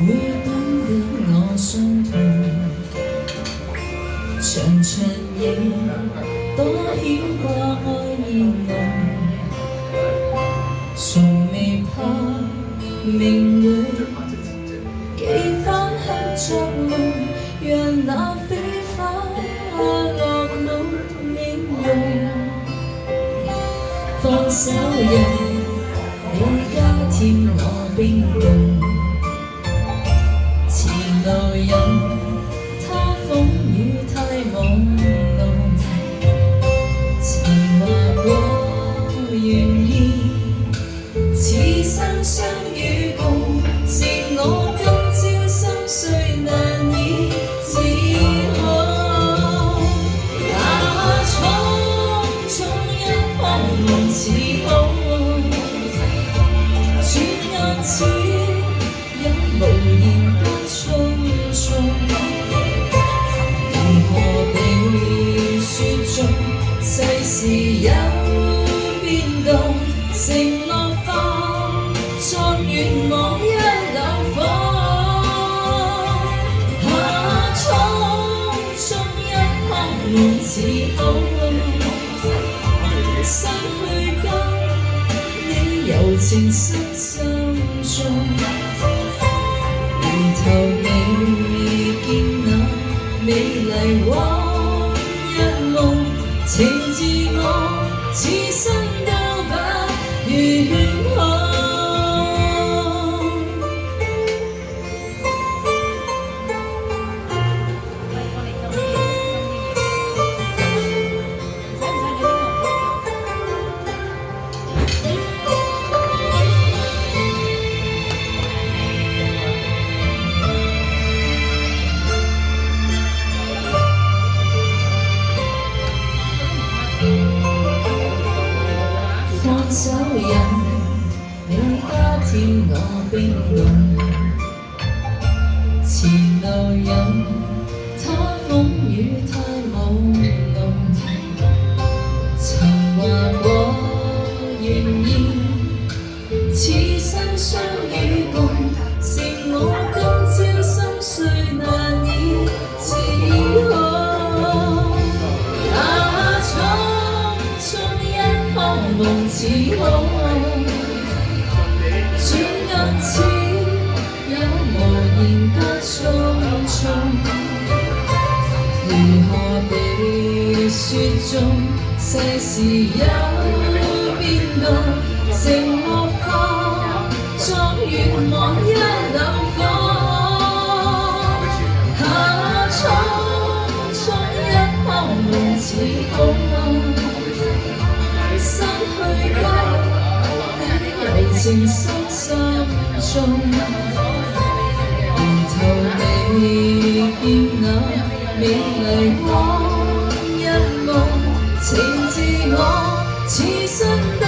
會等得我傷痛，長長夜多牽掛愛意濃，從未怕明會幾番刻作夢，讓那飛花落滿面容。放手人，你加添我冰凍。前路人，他風雨太朦朧。曾話過願意，此生相與共，是我今朝心碎難以自控。匆匆一趟夢似空，轉眼似有無言間匆匆。如何被雪中世事有變動，承諾化作願望一縷火。匆匆一刻夢似空，失去間你柔情深心中，回頭未見那美麗往日夢，情自我此生都不願看。放手人，你加添我冰凍。前路人，他風雨太朦朧。曾話過願意，此生相與共，是我今朝心碎難以自控。夢似空，轉眼似有無言間匆匆。如何被雪中世事有變動，承諾化作願望一縷火。匆匆一刻夢似空，失去間你柔情深心中，回頭未見那美麗往日夢，情自我此生都